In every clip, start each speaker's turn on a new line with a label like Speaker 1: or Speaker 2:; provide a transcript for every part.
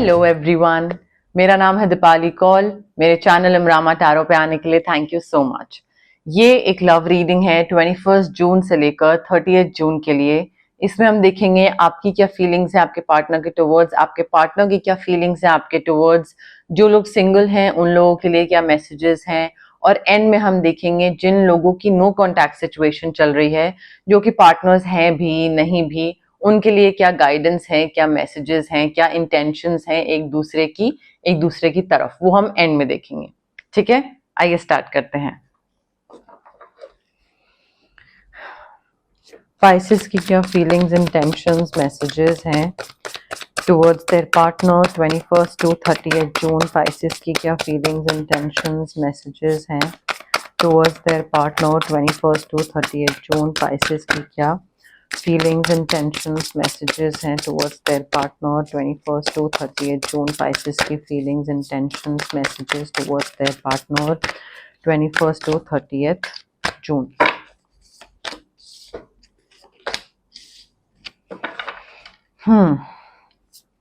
Speaker 1: Hello everyone, मेरा नाम है दीपाली कौल। मेरे चैनल इमरामा टैरो पे आने के लिए थैंक यू सो मच। ये एक लव रीडिंग है 21 जून से लेकर 30 जून के लिए। इसमें हम देखेंगे आपकी क्या फीलिंग्स है आपके पार्टनर के टुवर्ड्स, आपके पार्टनर की क्या फीलिंग्स है आपके टुवर्ड्स, जो लोग सिंगल हैं उन लोगों के लिए क्या मैसेजेस हैं, और एंड में हम देखेंगे जिन लोगों की नो कॉन्टैक्ट सिचुएशन चल रही है, जो कि पार्टनर्स हैं भी नहीं भी, उनके लिए क्या गाइडेंस है, क्या मैसेजेस हैं, क्या इंटेंशंस हैं एक दूसरे की तरफ, वो हम एंड में देखेंगे। ठीक है, आइए स्टार्ट करते हैं। पाइसेस की क्या फीलिंग्स, इंटेंशंस, मैसेजेस हैं towards their partner 21 to 30 June. Pisces की क्या फीलिंग्स, इंटेंशंस, मैसेजेस हैं towards their partner 21 to 30 June. Pisces की क्या feelings, intentions, messages हैं towards their partner 21 to 30 June. Pisces की feelings, intentions, messages towards their partner 21 to 30 June.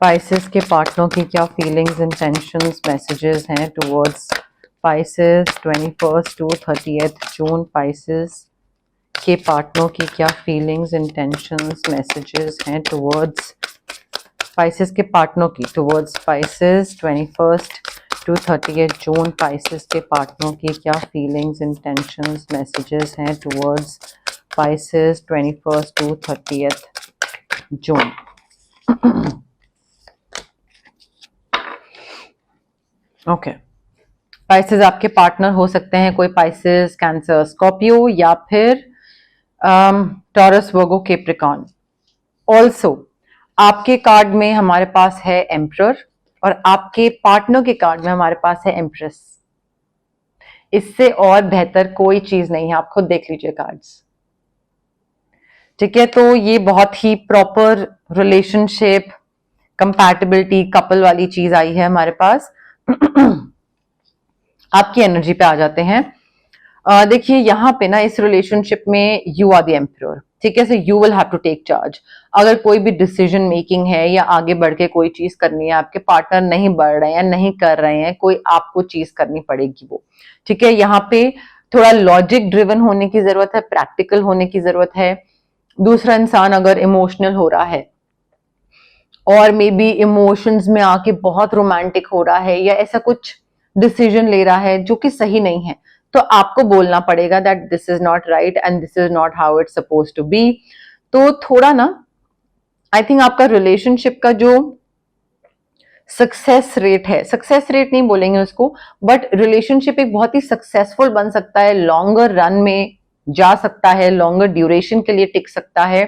Speaker 1: Pisces के partner की क्या feelings, intentions, messages हैं towards Pisces 21 to 30 June. Pisces के partner की क्या फीलिंग्स, इंटेंशंस, मैसेजेस हैं टुवर्ड्स पाइसेस के पार्टनर की towards Pisces 21 to 30 June. Pisces के पार्टनर की क्या फीलिंग्स, इंटेंशंस, मैसेजेस हैं towards Pisces 21 to 30 June. Okay, Pisces आपके पार्टनर हो सकते हैं कोई पाइसेस, कैंसर, स्कॉर्पियो या फिर टॉरस, वर्गो, कैप्रिकॉर्न। ऑल्सो आपके कार्ड में हमारे पास है एम्परर और आपके पार्टनर के कार्ड में हमारे पास है एम्प्रेस। इससे और बेहतर कोई चीज नहीं है, आप खुद देख लीजिए कार्ड्स। ठीक है, तो ये बहुत ही प्रॉपर रिलेशनशिप, कंपैटिबिलिटी, कपल वाली चीज आई है हमारे पास। आपकी एनर्जी पे आ जाते हैं। देखिए यहाँ पे ना इस रिलेशनशिप में यू आर द एम्परर। ठीक है, so you will have to take charge. अगर कोई भी डिसीजन मेकिंग है या आगे बढ़ के कोई चीज करनी है, आपके पार्टनर नहीं बढ़ रहे हैं, नहीं कर रहे हैं, कोई आपको चीज करनी पड़ेगी वो। ठीक है, यहाँ पे थोड़ा लॉजिक ड्रिवन होने की जरूरत है, प्रैक्टिकल होने की जरूरत है। दूसरा इंसान अगर इमोशनल हो रहा है और मे बी इमोशंस में आके बहुत रोमांटिक हो रहा है या ऐसा कुछ डिसीजन ले रहा है जो कि सही नहीं है, तो आपको बोलना पड़ेगा that this is not right and this is not how it's suppose to be. तो थोड़ा ना आई थिंक आपका रिलेशनशिप का जो सक्सेस रेट है, सक्सेस रेट नहीं बोलेंगे उसको, बट रिलेशनशिप एक बहुत ही सक्सेसफुल बन सकता है, लॉन्गर रन में जा सकता है, लॉन्गर ड्यूरेशन के लिए टिक सकता है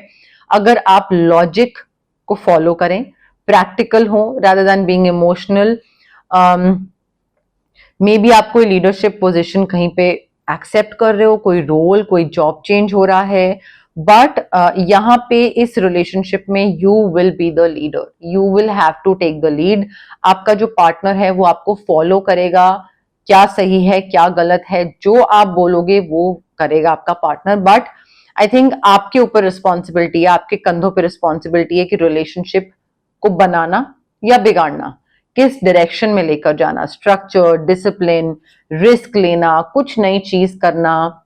Speaker 1: अगर आप लॉजिक को फॉलो करें, प्रैक्टिकल हो rather than being emotional. May be आप कोई लीडरशिप पोजीशन कहीं पे एक्सेप्ट कर रहे हो, कोई रोल, कोई जॉब चेंज हो रहा है, बट यहाँ पे इस रिलेशनशिप में you will be the leader, you will have to take the lead. आपका जो पार्टनर है वो आपको फॉलो करेगा, क्या सही है क्या गलत है, जो आप बोलोगे वो करेगा आपका पार्टनर। बट आई थिंक आपके ऊपर रिस्पॉन्सिबिलिटी है, आपके कंधों पे रिस्पॉन्सिबिलिटी है कि रिलेशनशिप को बनाना या बिगाड़ना, किस डायरेक्शन में लेकर जाना, स्ट्रक्चर, डिसिप्लिन, रिस्क लेना, कुछ नई चीज करना,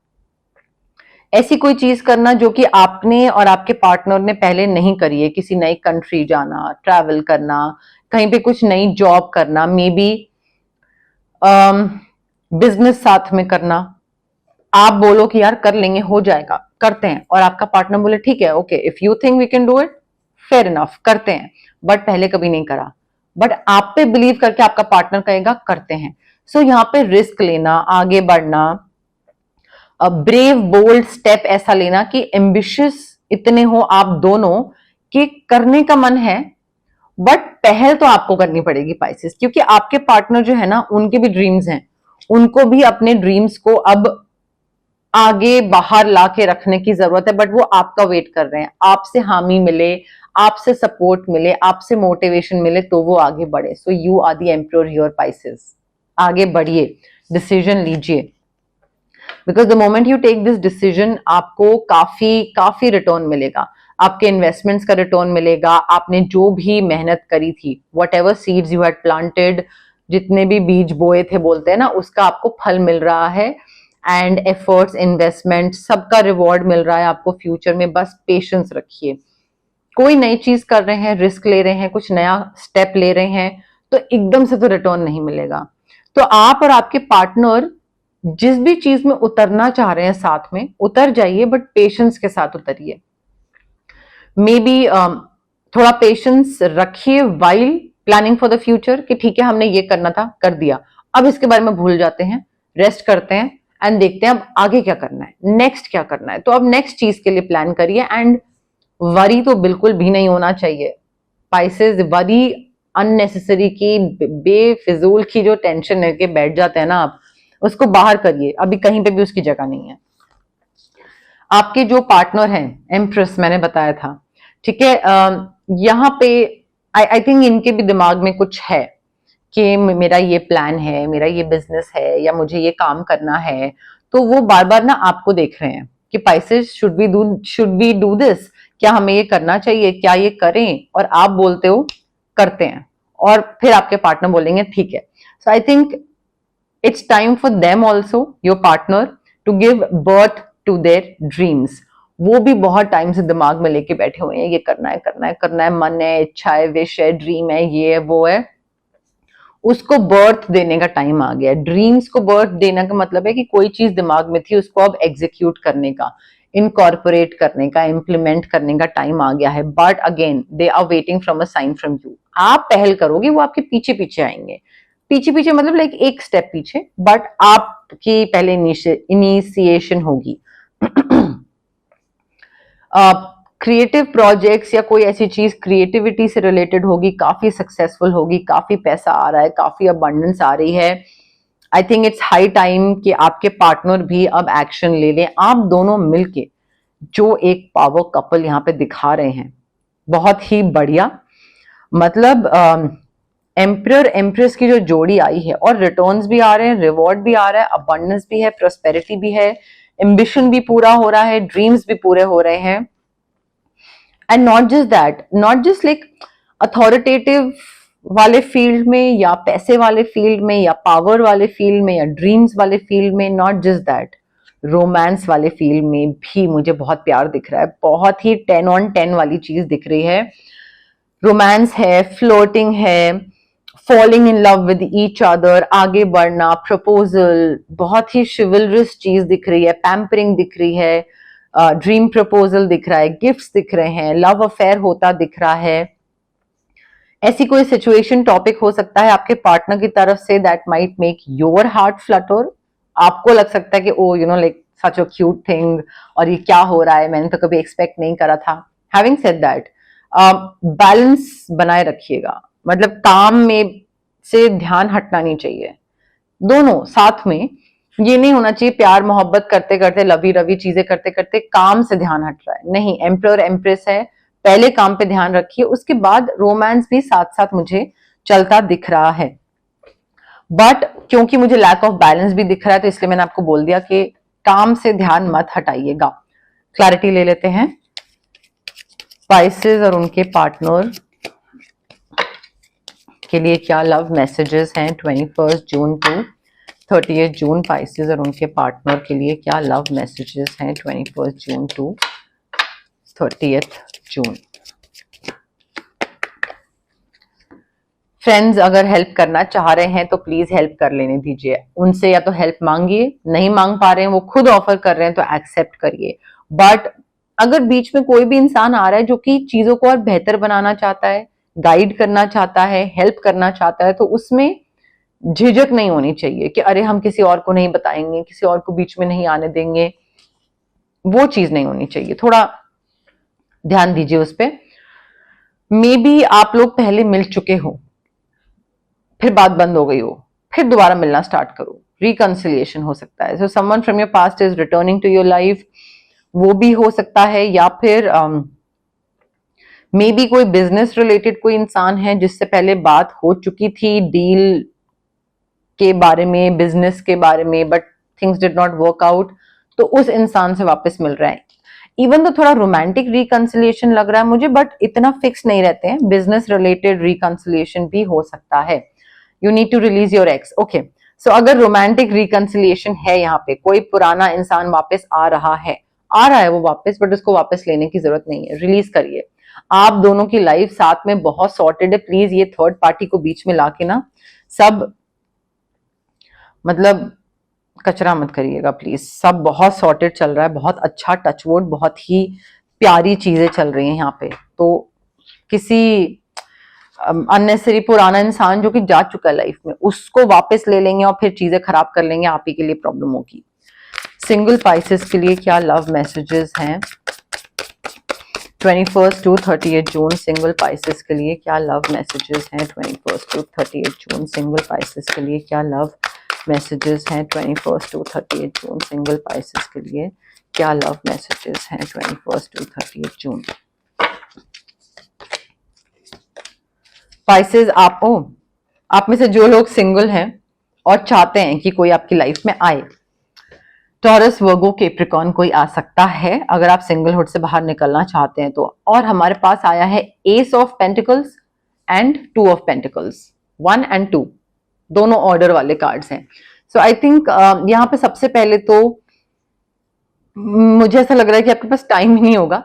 Speaker 1: ऐसी कोई चीज करना जो कि आपने और आपके पार्टनर ने पहले नहीं करी है। किसी नई कंट्री जाना, ट्रैवल करना, कहीं पे कुछ नई जॉब करना, मे बी बिजनेस साथ में करना। आप बोलो कि यार कर लेंगे, हो जाएगा, करते हैं, और आपका पार्टनर बोले ठीक है, okay, if you think we can do it, fair enough, करते हैं, बट पहले कभी नहीं करा, बट आप पे बिलीव करके आपका पार्टनर कहेगा करते हैं। सो यहाँ पे रिस्क लेना, आगे बढ़ना, ब्रेव बोल्ड स्टेप ऐसा लेना कि एम्बिशियस इतने हो आप दोनों कि करने का मन है, बट पहल तो आपको करनी पड़ेगी पाइसेस, क्योंकि आपके पार्टनर जो है ना उनके भी ड्रीम्स हैं, उनको भी अपने ड्रीम्स को अब आगे बाहर ला के रखने की जरूरत है, बट वो आपका वेट कर रहे हैं, आपसे हामी मिले, आपसे सपोर्ट मिले, आपसे मोटिवेशन मिले तो वो आगे बढ़े। So you are the emperor here Pisces, आगे बढ़िए, डिसीजन लीजिए, because the moment you take this decision आपको काफी रिटर्न मिलेगा। आपके इन्वेस्टमेंट्स का रिटर्न मिलेगा, आपने जो भी मेहनत करी थी, what ever seeds you had planted, जितने भी बीज बोए थे बोलते हैं ना, उसका आपको फल मिल रहा है, एंड एफर्ट्स, इन्वेस्टमेंट, सबका रिवॉर्ड मिल रहा है आपको फ्यूचर में। बस पेशेंस रखिए। कोई नई चीज कर रहे हैं, रिस्क ले रहे हैं, कुछ नया स्टेप ले रहे हैं, तो एकदम से तो रिटर्न नहीं मिलेगा। तो आप और आपके पार्टनर जिस भी चीज में उतरना चाह रहे हैं साथ में उतर जाइए, बट पेशेंस के साथ उतरिए। मे बी थोड़ा पेशेंस रखिए while planning for the future, कि ठीक है हमने ये करना था, कर दिया, अब इसके बारे में भूल जाते हैं, रेस्ट करते हैं एंड देखते हैं अब आगे क्या करना है, नेक्स्ट क्या करना है। तो अब नेक्स्ट चीज के लिए प्लान करिए, एंड वरी तो बिल्कुल भी नहीं होना चाहिए। पाइसेस, वरी अननेसेसरी की, बेफिजूल की जो टेंशन लेके बैठ जाते हैं ना आप, उसको बाहर करिए, अभी कहीं पे भी उसकी जगह नहीं है। आपके जो पार्टनर हैं, एम्प्रेस मैंने बताया था, ठीक है, यहाँ पे आई थिंक इनके भी दिमाग में कुछ है कि मेरा ये प्लान है, मेरा ये बिजनेस है, या मुझे ये काम करना है। तो वो बार बार ना आपको देख रहे हैं कि Pisces, should we do this, क्या हमें ये करना चाहिए, क्या ये करें, और आप बोलते हो करते हैं, और फिर आपके पार्टनर बोलेंगे ठीक है। So I think it's time for them also, your partner, to give birth to their dreams. वो भी बहुत टाइम से दिमाग में लेके बैठे हुए हैं, ये करना है, करना है, करना है, मन है, इच्छा है, विश है, ड्रीम है, ये है, वो है। उसको बर्थ देने का टाइम आ गया। ड्रीम्स को बर्थ देने का मतलब है कि कोई चीज दिमाग में थी, उसको अब एग्जीक्यूट करने का, इनकॉर्पोरेट करने का, इम्प्लीमेंट करने का टाइम आ गया है। But again they are waiting from a sign from you. आप पहल करोगे, वो आपके पीछे पीछे आएंगे। पीछे पीछे मतलब लाइक एक स्टेप पीछे, बट आपकी पहले इनिशिएशन होगी। क्रिएटिव प्रोजेक्ट्स या कोई ऐसी चीज क्रिएटिविटी से रिलेटेड होगी, काफी सक्सेसफुल होगी, काफी पैसा आ रहा है, काफी अबंडेंस आ रही है। आई थिंक इट्स हाई टाइम कि आपके पार्टनर भी अब एक्शन ले लें। आप दोनों मिलके जो एक पावर कपल यहाँ पे दिखा रहे हैं, बहुत ही बढ़िया। मतलब एम्प्रर एम्प्रेस की जो जोड़ी आई है, और रिटर्न्स भी आ रहे हैं, रिवॉर्ड भी आ रहा है, अबंडेंस भी है, प्रोस्पेरिटी भी है, एम्बिशन भी पूरा हो रहा है, ड्रीम्स भी पूरे हो रहे हैं। And not just that, not just like authoritative वाले फील्ड में, या पैसे वाले फील्ड में, या पावर वाले फील्ड में, या ड्रीम्स वाले फील्ड में, नॉट जस्ट दैट, रोमांस वाले फील्ड में भी मुझे बहुत प्यार दिख रहा है। बहुत ही 10 on 10 वाली चीज दिख रही है। रोमांस है, फ्लोटिंग है, falling in love with each other, आगे बढ़ना, प्रपोजल, बहुत ही शिवलरस चीज दिख रही है, पैम्परिंग दिख रही है, ड्रीम प्रपोजल दिख रहा है, गिफ्ट्स दिख रहे हैं, लव अफेयर होता दिख रहा है। ऐसी कोई सिचुएशन, टॉपिक हो सकता है आपके पार्टनर की तरफ से that might make your heart flutter. आपको लग सकता है कि oh you know like such a cute thing, और ये क्या हो रहा है, मैंने तो कभी एक्सपेक्ट नहीं करा था। हैविंग सेड दैट, बैलेंस बनाए रखिएगा। मतलब काम में से ध्यान हटना नहीं चाहिए, दोनों साथ में। ये नहीं होना चाहिए प्यार मोहब्बत करते करते, लवी रवी चीजें करते करते काम से ध्यान हट रहा है। नहीं, एम्प्रर एम्प्रेस है, पहले काम पे ध्यान रखिए, उसके बाद रोमांस भी साथ साथ मुझे चलता दिख रहा है। बट क्योंकि मुझे लैक ऑफ बैलेंस भी दिख रहा है, तो इसलिए मैंने आपको बोल दिया कि काम से ध्यान मत हटाइएगा। क्लैरिटी ले लेते हैं। स्पाइसेस और उनके पार्टनर के लिए क्या लव मैसेजेस हैं 21 जून टू 30 जून। स्पाइसेस और उनके पार्टनर के लिए क्या लव मैसेजेस हैं 21 जून टू 30 जून। फ्रेंड्स, अगर हेल्प करना चाह रहे हैं तो प्लीज हेल्प कर लेने दीजिए उनसे, या तो हेल्प मांगिए, नहीं मांग पा रहे हैं, वो खुद ऑफर कर रहे हैं तो एक्सेप्ट करिए। बट अगर बीच में कोई भी इंसान आ रहा है जो कि चीजों को और बेहतर बनाना चाहता है, गाइड करना चाहता है, हेल्प करना चाहता है, तो उसमें झिझक नहीं होनी चाहिए कि अरे हम किसी और को नहीं बताएंगे, किसी और को बीच में नहीं आने देंगे। वो चीज नहीं होनी चाहिए, थोड़ा ध्यान दीजिए उस पर। मे बी आप लोग पहले मिल चुके हो, फिर बात बंद हो गई हो, फिर दोबारा मिलना स्टार्ट करो, रिकंसिलिएशन हो सकता है। So someone from your past is returning to your life, वो भी हो सकता है। या फिर मे बी कोई बिजनेस रिलेटेड कोई इंसान है जिससे पहले बात हो चुकी थी डील के बारे में, बिजनेस के बारे में, but things did not work out, तो उस इंसान से वापस मिल रहा है। इवन तो थोड़ा रोमांटिक रिकंसिलिएशन लग रहा है मुझे, बट इतना फिक्स नहीं रहते हैं, बिजनेस रिलेटेड रिकंसिलिएशन भी हो सकता है। You need to release your ex, okay. So अगर रोमांटिक रिकंसिलिएशन है, यहाँ पे कोई पुराना इंसान वापस आ रहा है वो वापस, बट उसको वापस लेने की जरूरत नहीं है, रिलीज करिए। आप दोनों की लाइफ साथ में बहुत सॉर्टेड है, प्लीज ये थर्ड पार्टी को बीच में लाके ना सब मतलब कचरा मत करिएगा प्लीज। सब बहुत सॉर्टेड चल रहा है, बहुत अच्छा टचवुड, बहुत ही प्यारी चीजें चल रही हैं यहाँ पे। तो किसी अननेसेसरी पुराना इंसान जो कि जा चुका है लाइफ में, उसको वापस ले लेंगे और फिर चीजें खराब कर लेंगे, आप ही के लिए प्रॉब्लम होगी। सिंगल पाइसेस के लिए क्या लव मैसेजेस हैं 21 टू 38 जून? सिंगल पाइसेस के लिए क्या लव मैसेजेस हैं 21 टू 38 जून? सिंगल पाइसेस के लिए क्या लव मैसेजेस हैं 21 टू 38 जून? सिंगल पाइसेस के लिए क्या लव मैसेजेस हैं 21 टू 38 जून? पाइसेस, आप में से जो लोग सिंगल हैं और चाहते हैं कि कोई आपकी लाइफ में आए, टॉरस, वर्गो, कैप्रिकॉर्न कोई आ सकता है अगर आप सिंगलहुड से बाहर निकलना चाहते हैं तो। और हमारे पास आया है S of pentacles and 2 of pentacles, 1 and 2 दोनों ऑर्डर वाले कार्ड्स हैं। सो आई थिंक यहाँ पे सबसे पहले तो मुझे ऐसा लग रहा है कि आपके पास टाइम ही नहीं होगा,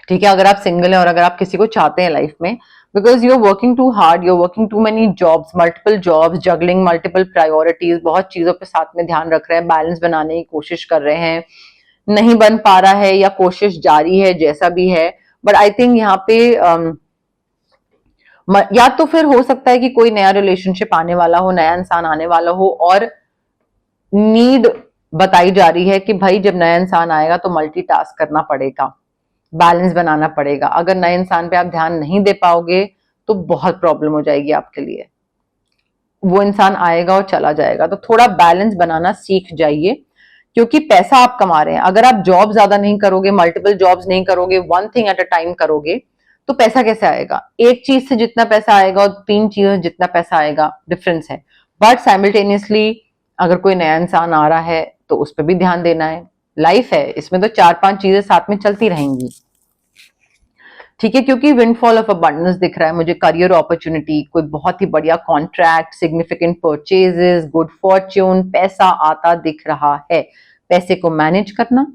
Speaker 1: ठीक है, अगर आप सिंगल हैं और अगर आप किसी को चाहते हैं लाइफ में, because you are working too hard, you are working too many jobs, multiple jobs, juggling multiple priorities, बहुत चीजों पे साथ में ध्यान रख रहे हैं, बैलेंस बनाने की कोशिश कर रहे हैं, नहीं बन पा रहा है या कोशिश जारी है, जैसा भी है। बट आई थिंक यहाँ पे या तो फिर हो सकता है कि कोई नया रिलेशनशिप आने वाला हो, नया इंसान आने वाला हो और नीड बताई जा रही है कि भाई जब नया इंसान आएगा तो मल्टीटास्क करना पड़ेगा, बैलेंस बनाना पड़ेगा। अगर नए इंसान पे आप ध्यान नहीं दे पाओगे तो बहुत प्रॉब्लम हो जाएगी आपके लिए। वो इंसान आएगा और चला जाएगा, तो थोड़ा बैलेंस बनाना सीख जाइए, क्योंकि पैसा आप कमा रहे हैं। अगर आप जॉब ज्यादा नहीं करोगे, मल्टीपल जॉब्स नहीं करोगे, one thing at a time करोगे, तो पैसा कैसे आएगा? एक चीज से जितना पैसा आएगा और 3 चीजों से जितना पैसा आएगा, डिफरेंस है। बट साइमल्टेनियसली अगर कोई नया इंसान आ रहा है तो उस पर भी ध्यान देना है। लाइफ है, इसमें तो 4-5 चीजें साथ में चलती रहेंगी, ठीक है। क्योंकि विंडफॉल ऑफ अबंडेंस दिख रहा है मुझे, करियर अपॉर्चुनिटी, कोई बहुत ही बढ़िया contract, significant purchases, good Fortune, पैसा आता दिख रहा है। पैसे को मैनेज करना,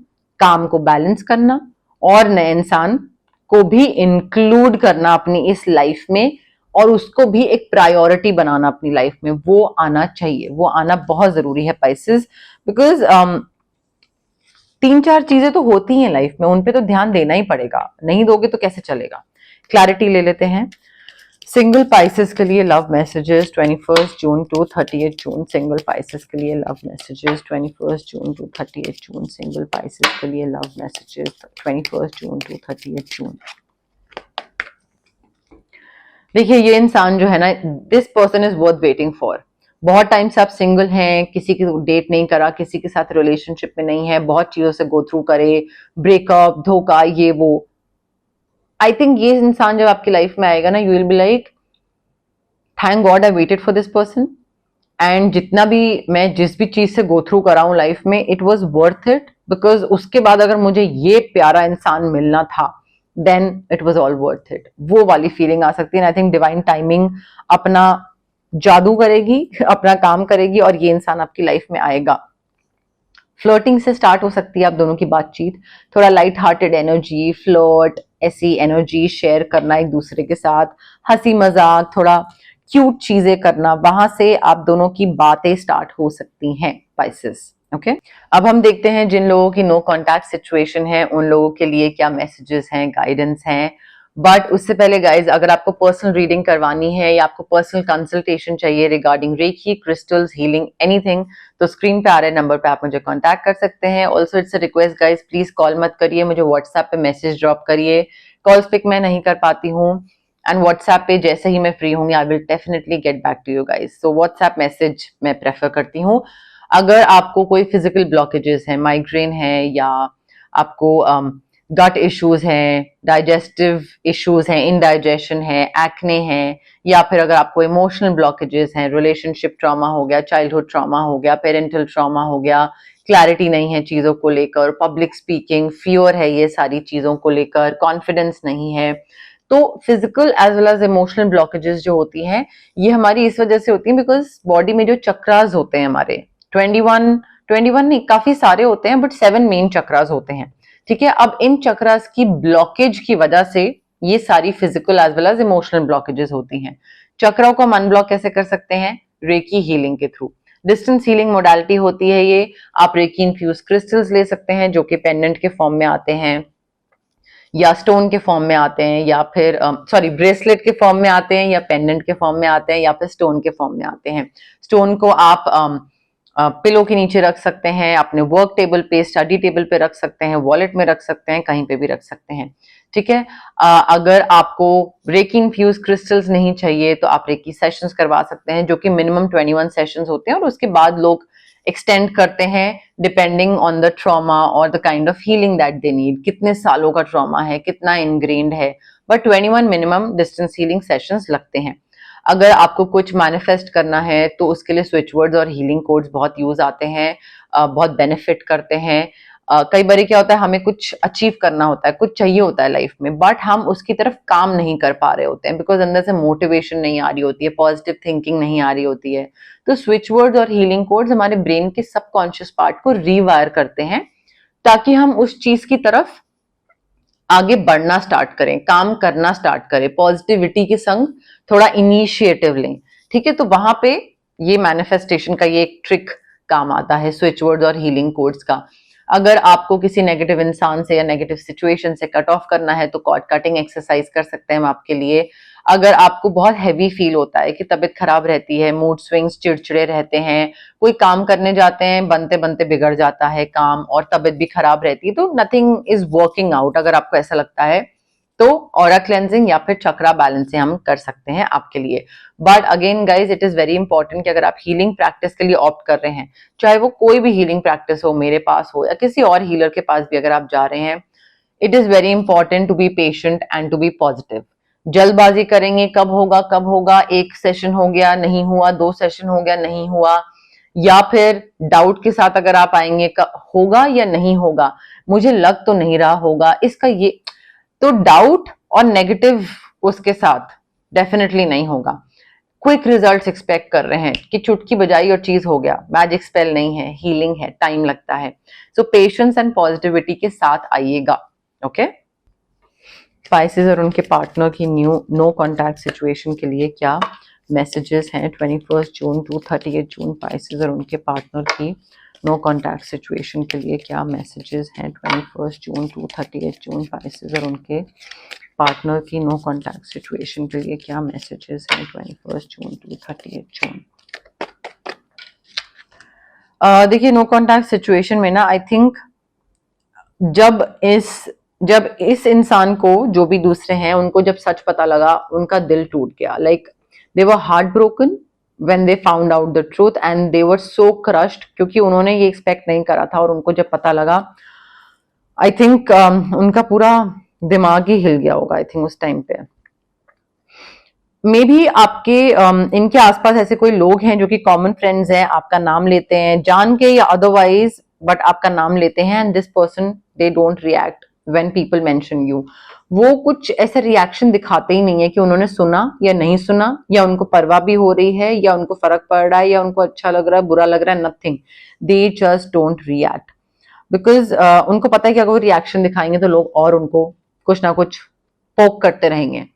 Speaker 1: काम को बैलेंस करना और नए इंसान को भी इंक्लूड करना अपनी इस लाइफ में और उसको भी एक प्रायोरिटी बनाना अपनी लाइफ में, वो आना चाहिए, वो आना बहुत जरूरी है पाइसेस। बिकॉज 3-4 चीजें तो होती हैं लाइफ में, उन पे तो ध्यान देना ही पड़ेगा, नहीं दोगे तो कैसे चलेगा। क्लैरिटी ले लेते हैं सिंगल पाइसेस के लिए love messages 21 June to 38 June. Single Pisces के लिए love messages 21 June to 38 June. Single Pisces के लिए love messages 21 June to 38 June. देखिए ये इंसान जो है ना, this person is worth waiting for. बहुत टाइम से आप सिंगल हैं, किसी की डेट नहीं करा, किसी के साथ रिलेशनशिप में नहीं है, बहुत चीजों से गो थ्रू करे, ब्रेकअप, धोखा, ये वो। आई थिंक ये इंसान जब आपकी लाइफ में आएगा ना, you will be like thank God I waited for this person, and जितना भी मैं जिस भी चीज से गो थ्रू करा हूं लाइफ में, it was worth it, because उसके बाद अगर मुझे ये प्यारा इंसान मिलना था, then it was all worth it. वो वाली फीलिंग आ सकती है। आई थिंक डिवाइन टाइमिंग अपना जादू करेगी, अपना काम करेगी और ये इंसान आपकी लाइफ में आएगा। फ्लर्टिंग से स्टार्ट हो सकती है आप दोनों की बातचीत, थोड़ा लाइट हार्टेड एनर्जी, फ्लर्ट, ऐसी एनर्जी शेयर करना एक दूसरे के साथ, हंसी मजाक, थोड़ा क्यूट चीजें करना, वहां से आप दोनों की बातें स्टार्ट हो सकती हैं पाइसेस। ओके, अब हम देखते हैं जिन लोगों की नो कॉन्टैक्ट सिचुएशन है उन लोगों के लिए क्या मैसेजेस हैं, गाइडेंस हैं। बट उससे पहले गाइज, अगर आपको पर्सनल रीडिंग करवानी है या आपको पर्सनल कंसल्टेशन चाहिए regarding reiki, crystals, healing, anything, तो स्क्रीन पे आ रहे नंबर पे आप मुझे कांटेक्ट कर सकते हैं। Also it's a request guys, please call मत करिए, मुझे व्हाट्सएप पे मैसेज ड्रॉप करिए। कॉल्स पिक मैं नहीं कर पाती हूँ, एंड व्हाट्सएप पे जैसे ही मैं फ्री होंगी I will definitely get back to you guys. So WhatsApp message मैं प्रेफर करती हूँ। अगर आपको कोई फिजिकल ब्लॉकेजेस है, माइग्रेन है, या आपको गट इश्यूज हैं, डाइजेस्टिव इश्यूज हैं, इनडाइजेशन है, एक्ने है, या फिर अगर आपको इमोशनल ब्लॉकेजेस हैं, रिलेशनशिप ट्रॉमा हो गया, चाइल्डहुड ट्रॉमा हो गया, पेरेंटल ट्रॉमा हो गया, क्लैरिटी नहीं है चीजों को लेकर, पब्लिक स्पीकिंग, फियर है ये सारी चीजों को लेकर, कॉन्फिडेंस नहीं है। तो physical as well as emotional blockages जो होती हैं ये हमारी इस वजह से होती हैं बिकॉज बॉडी में जो चक्रास होते हैं हमारे 21 नहीं, काफी सारे होते हैं बट 7 मेन चक्रास होते हैं, ठीक है। अब इन चक्रास की ब्लॉकेज की वजह से ये सारी physical as well as emotional blockages होती हैं। चक्राओं को हम अनब्लॉक कैसे कर सकते हैं? रेकी हीलिंग के थ्रू। डिस्टेंस हीलिंग मोडालिटी होती है ये। आप रेकी इन्फ्यूज क्रिस्टल्स ले सकते हैं जो कि पेंडेंट के फॉर्म में आते हैं या स्टोन के फॉर्म में आते हैं या फिर ब्रेसलेट के फॉर्म में आते हैं या पेंडेंट के फॉर्म में आते हैं या फिर स्टोन के फॉर्म में आते हैं। स्टोन को आप पिलो के नीचे रख सकते हैं, अपने वर्क टेबल पे, स्टडी टेबल पे रख सकते हैं, वॉलेट में रख सकते हैं, कहीं पे भी रख सकते हैं, ठीक है। अगर आपको रेकी इन्फ्यूज क्रिस्टल्स नहीं चाहिए तो आप रेकी सेशंस करवा सकते हैं जो कि मिनिमम 21 सेशंस होते हैं और उसके बाद लोग एक्सटेंड करते हैं डिपेंडिंग ऑन द ट्रॉमा और the kind of healing that they need. कितने सालों का ट्रॉमा है, कितना इनग्रेन्ड है, but 21 minimum distance healing sessions लगते हैं। अगर आपको कुछ मैनिफेस्ट करना है तो उसके लिए स्विच वर्ड्स और हीलिंग कोड्स बहुत यूज आते हैं, बहुत बेनिफिट करते हैं। कई बार क्या होता है, हमें कुछ अचीव करना होता है, कुछ चाहिए होता है लाइफ में, बट हम उसकी तरफ काम नहीं कर पा रहे होते हैं बिकॉज अंदर से मोटिवेशन नहीं आ रही होती है, पॉजिटिव थिंकिंग नहीं आ रही होती है। तो स्विच वर्ड्स और हीलिंग कोड्स हमारे ब्रेन के सबकॉन्शियस पार्ट को रीवायर करते हैं ताकि हम उस चीज की तरफ आगे बढ़ना स्टार्ट करें, काम करना स्टार्ट करें, पॉजिटिविटी के संग थोड़ा इनिशिएटिव लें, ठीक है। तो वहां पे ये मैनिफेस्टेशन का ये एक ट्रिक काम आता है, स्विच वर्ड्स और हीलिंग कोड्स का। अगर आपको किसी नेगेटिव इंसान से या नेगेटिव सिचुएशन से कट ऑफ करना है तो कॉर्ड कटिंग एक्सरसाइज कर सकते हैं हम आपके लिए। अगर आपको बहुत हैवी फील होता है कि तबीयत खराब रहती है, मूड स्विंग्स, चिड़चिड़े रहते हैं, कोई काम करने जाते हैं, बनते बनते बिगड़ जाता है काम और तबीयत भी खराब रहती है, तो नथिंग इज वर्किंग आउट, अगर आपको ऐसा लगता है तो ऑरा क्लेंजिंग या फिर चक्रा बैलेंसिंग हम कर सकते हैं आपके लिए। But again guys, it is very important कि अगर आप हीलिंग प्रैक्टिस के लिए ऑप्ट कर रहे हैं, चाहे वो कोई भी हीलिंग प्रैक्टिस हो, मेरे पास हो या किसी और हीलर के पास भी अगर आप जा रहे हैं, it is very important to be patient and to be positive. जल्दबाजी करेंगे, कब होगा, एक सेशन हो गया नहीं हुआ, 2 सेशन हो गया नहीं हुआ, या फिर डाउट के साथ अगर आप आएंगे होगा या नहीं होगा, मुझे लग तो नहीं रहा होगा इसका, ये तो डाउट और नेगेटिव उसके साथ डेफिनेटली नहीं होगा। क्विक रिजल्ट्स एक्सपेक्ट कर रहे हैं कि चुटकी बजाई और चीज हो गया, मैजिक स्पेल नहीं है, हीलिंग है, टाइम लगता है। सो पेशेंस एंड पॉजिटिविटी के साथ आइएगा, ओके। स्पाइसेस और उनके पार्टनर की नो कॉन्टैक्ट सिचुएशन के लिए क्या मैसेजेस हैं 21 जून टू 30 जून? स्पाइसेस और उनके पार्टनर की नो कॉन्टैक्ट सिचुएशन के लिए क्या मैसेजेस हैं 21 जून टू 30 जून? स्पाइसेस और उनके पार्टनर की नो कॉन्टैक्ट सिचुएशन के लिए क्या मैसेजेस हैं 21 जून टू 30 जून? देखिए, नो कॉन्टैक्ट सिचुएशन में ना, आई थिंक जब इस इंसान को, जो भी दूसरे हैं, उनको जब सच पता लगा, उनका दिल टूट गया। Like they were heart broken when they found out the truth and they were so crushed, क्योंकि उन्होंने ये एक्सपेक्ट नहीं करा था और उनको जब पता लगा, आई थिंक उनका पूरा दिमाग ही हिल गया होगा। आई थिंक उस टाइम पे मे बी आपके इनके आसपास ऐसे कोई लोग हैं जो कि कॉमन फ्रेंड्स हैं, आपका नाम लेते हैं जान के या अदरवाइज, बट आपका नाम लेते हैं and this person they don't react when people mention you. वो कुछ ऐसा रिएक्शन दिखाते ही नहीं है कि उन्होंने सुना या नहीं सुना, या उनको परवाह भी हो रही है, या उनको फर्क पड़ रहा है, या उनको अच्छा लग रहा है, बुरा लग रहा है, nothing. They just don't react because उनको पता है कि अगर वो रिएक्शन दिखाएंगे तो लोग और उनको कुछ ना कुछ पोक करते रहेंगे,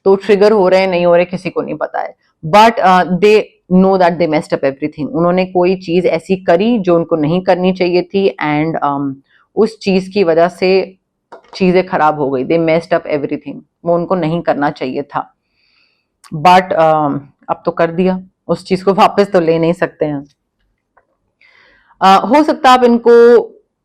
Speaker 1: तो ट्रिगर हो रहे हैं नहीं हो रहे किसी को नहीं पता है। But they know that they messed up everything. उन्होंने कोई चीज ऐसी करी जो उनको नहीं करनी चाहिए थी एंड उस चीज की वजह से चीजें खराब हो गई। दे मेस्ड अप एवरीथिंग, वो उनको नहीं करना चाहिए था, बट अब तो कर दिया, उस चीज को वापस तो ले नहीं सकते हैं। हो सकता है आप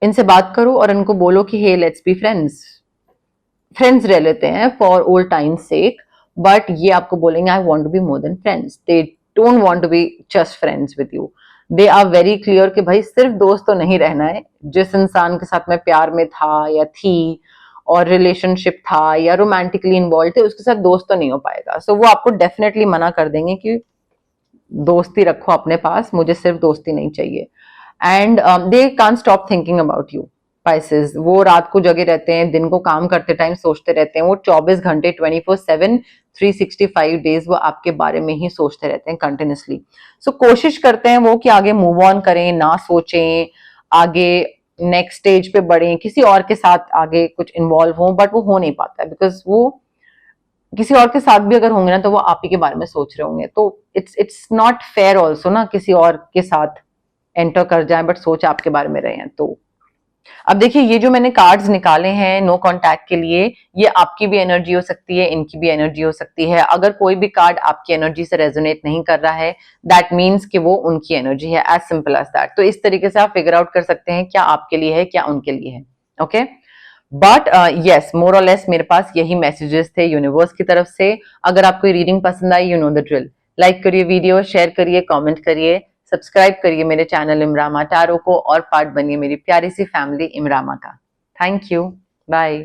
Speaker 1: इनसे बात करो और इनको बोलो कि हे लेट्स बी फ्रेंड्स रह लेते हैं for old times sake, but ये आपको बोलेंगे I want to be more than friends. They don't want to be just friends with you. They are very clear कि भाई सिर्फ दोस्त तो नहीं रहना है, जिस इंसान के साथ मैं प्यार में था या थी और रिलेशनशिप था या रोमांटिकली इन्वॉल्व थे, उसके साथ दोस्त तो नहीं हो पाएगा। सो वो आपको डेफिनेटली मना कर देंगे कि दोस्ती रखो अपने पास, मुझे सिर्फ दोस्ती नहीं चाहिए। And they can't stop thinking about you. Spices, वो रात को जगे रहते हैं, दिन को काम करते टाइम सोचते रहते हैं, वो 24 घंटे 24/7 365 डेज वो आपके बारे में ही सोचते रहते हैं कंटिन्यूसली। सो कोशिश करते हैं वो कि आगे मूव ऑन करें, ना सोचें, आगे नेक्स्ट स्टेज पे बढ़े, किसी और के साथ आगे कुछ इन्वॉल्व हो, बट वो हो नहीं पाता है बिकॉज वो किसी और के साथ भी अगर होंगे ना तो वो आप ही के बारे में सोच रहे होंगे, तो इट्स नॉट फेयर ऑल्सो ना, किसी और के साथ एंटर कर जाए बट सोच आपके बारे में रहे हैं। तो अब देखिए ये जो मैंने कार्ड्स निकाले हैं नो कांटेक्ट के लिए, ये आपकी भी एनर्जी हो सकती है, इनकी भी एनर्जी हो सकती है। अगर कोई भी कार्ड आपकी एनर्जी से रेजोनेट नहीं कर रहा है, दैट मीन्स कि वो उनकी एनर्जी है, एज सिंपल एज दैट। तो इस तरीके से आप फिगर आउट कर सकते हैं क्या आपके लिए है, क्या उनके लिए है। ओके, बट यस, मोर और लेस मेरे पास यही मैसेजेस थे यूनिवर्स की तरफ से। अगर आपको रीडिंग पसंद आई, you know the drill, like करिए वीडियो, शेयर करिए, कमेंट करिए, सब्सक्राइब करिए मेरे चैनल इमरामा टैरो को और पार्ट बनिए मेरी प्यारी सी फैमिली इमरामा का। Thank you, bye.